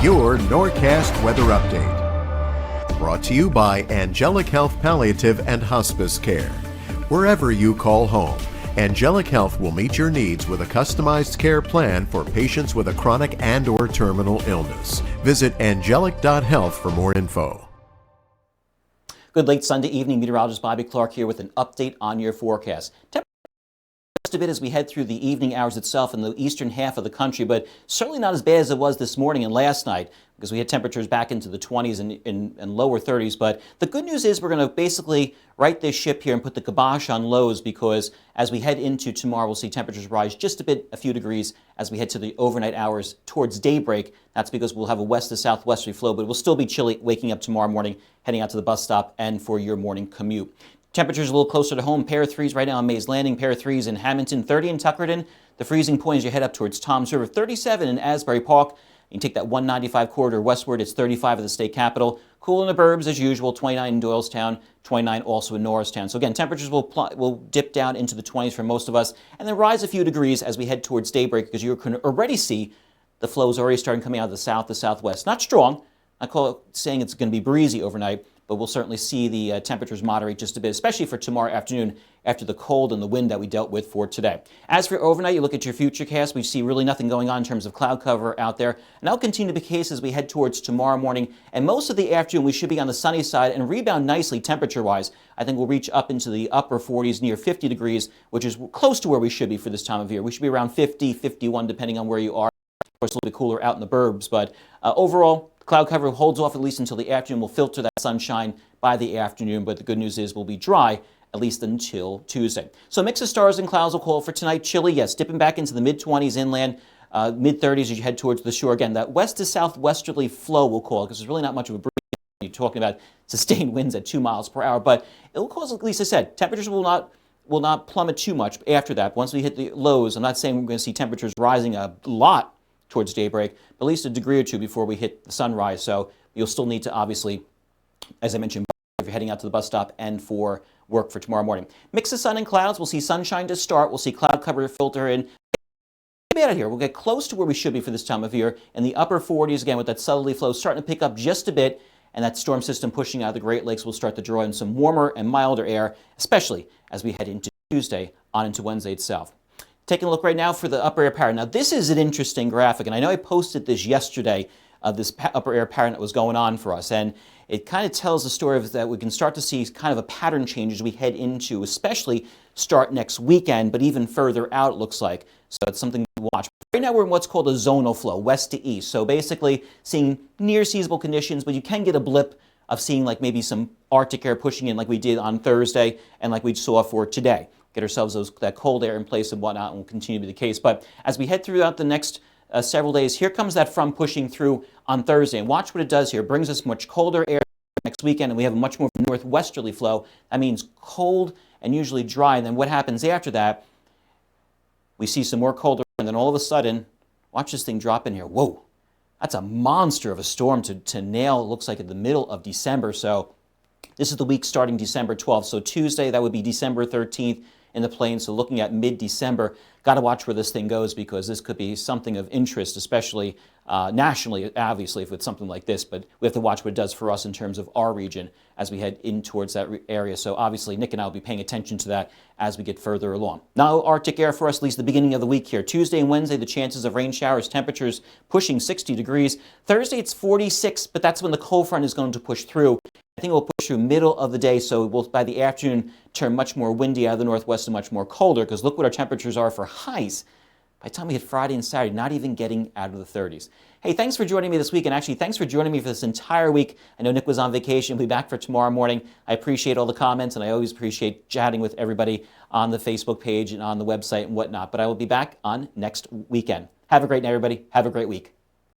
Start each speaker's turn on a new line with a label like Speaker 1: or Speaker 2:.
Speaker 1: your Norcast weather update. Brought to you by Angelic Health Palliative and Hospice Care. Wherever you call home, Angelic Health will meet your needs with a customized care plan for patients with a chronic and/or terminal illness. Visit angelic.health for more info.
Speaker 2: Good late Sunday evening. Meteorologist Bobby Klark here with an update on your forecast. Just a bit as we head through the evening hours itself in the eastern half of the country, but certainly not as bad as it was this morning and last night, because we had temperatures back into the 20s and lower 30s. But the good news is we're going to basically right this ship here and put the kibosh on lows, because as we head into tomorrow, we'll see temperatures rise just a bit, a few degrees, as we head to the overnight hours towards daybreak. That's because we'll have a west to southwesterly flow, but it will still be chilly waking up tomorrow morning, heading out to the bus stop and for your morning commute. Temperatures a little closer to home. Pair of threes right now on Mays Landing. Pair of threes in Hamilton. 30 in Tuckerton. The freezing point as you head up towards Toms River. 37 in Asbury Park. You can take that 195 corridor westward. It's 35 at the state capitol. Cool in the Burbs as usual. 29 in Doylestown. 29 also in Norristown. So again, temperatures will dip down into the 20s for most of us, and then rise a few degrees as we head towards daybreak, because you can already see the flows already starting coming out of the south to southwest. Not strong. I call it saying it's going to be breezy overnight, but we'll certainly see the temperatures moderate just a bit, especially for tomorrow afternoon after the cold and the wind that we dealt with for today. As for overnight, you look at your futurecast, we see really nothing going on in terms of cloud cover out there. And that'll continue to be the case as we head towards tomorrow morning. And most of the afternoon, we should be on the sunny side and rebound nicely temperature-wise. I think we'll reach up into the upper 40s, near 50 degrees, which is close to where we should be for this time of year. We should be around 50, 51, depending on where you are. Of course, a little bit cooler out in the burbs, but overall, cloud cover holds off at least until the afternoon. We'll filter that sunshine by the afternoon, but the good news is we'll be dry at least until Tuesday. So a mix of stars and clouds will call for tonight. Chilly, yes, dipping back into the mid-20s inland, mid-30s as you head towards the shore. Again, that west to southwesterly flow will call, because there's really not much of a breeze. You're talking about sustained winds at 2 miles per hour, but it will cause, at least I said, temperatures will not plummet too much after that. Once we hit the lows, I'm not saying we're going to see temperatures rising a lot towards daybreak, but at least a degree or two before we hit the sunrise. So you'll still need to, obviously, as I mentioned, if you're heading out to the bus stop and for work for tomorrow morning. Mix of sun and clouds. We'll see sunshine to start. We'll see cloud cover filter in. Out of here. We'll get close to where we should be for this time of year in the upper 40s again, with that southerly flow starting to pick up just a bit, and that storm system pushing out of the Great Lakes will start to draw in some warmer and milder air, especially as we head into Tuesday on into Wednesday itself. Taking a look right now for the upper air pattern. Now, this is an interesting graphic, and I know I posted this yesterday, this upper air pattern that was going on for us, and it kind of tells the story of that we can start to see kind of a pattern change as we head into, especially start next weekend, but even further out it looks like. So it's something to watch. Right now we're in what's called a zonal flow, west to east. So basically seeing near seasonable conditions, but you can get a blip of seeing like maybe some Arctic air pushing in like we did on Thursday and like we saw for today. Get ourselves that cold air in place and whatnot, and will continue to be the case. But as we head throughout the next several days, here comes that front pushing through on Thursday. And watch what it does here. It brings us much colder air next weekend, and we have a much more northwesterly flow. That means cold and usually dry. And then what happens after that, we see some more colder, and then all of a sudden, watch this thing drop in here. Whoa, that's a monster of a storm to nail, it looks like, at the middle of December. So this is the week starting December 12th. So Tuesday, that would be December 13th. In the plains, so looking at mid-December. Got to watch where this thing goes, because this could be something of interest, especially nationally, obviously, if it's something like this, but we have to watch what it does for us in terms of our region as we head in towards that area. So obviously, Nick and I will be paying attention to that as we get further along. Now, Arctic air for us, at least the beginning of the week here. Tuesday and Wednesday, the chances of rain showers, temperatures pushing 60 degrees. Thursday, it's 46, but that's when the cold front is going to push through. I think it will push through middle of the day, so it will, by the afternoon, turn much more windy out of the northwest and much more colder, because look what our temperatures are for highs. By the time we hit Friday and Saturday, not even getting out of the 30s. Hey, thanks for joining me this week, and actually, thanks for joining me for this entire week. I know Nick was on vacation. He'll be back for tomorrow morning. I appreciate all the comments, and I always appreciate chatting with everybody on the Facebook page and on the website and whatnot, but I will be back on next weekend. Have a great night, everybody. Have a great week.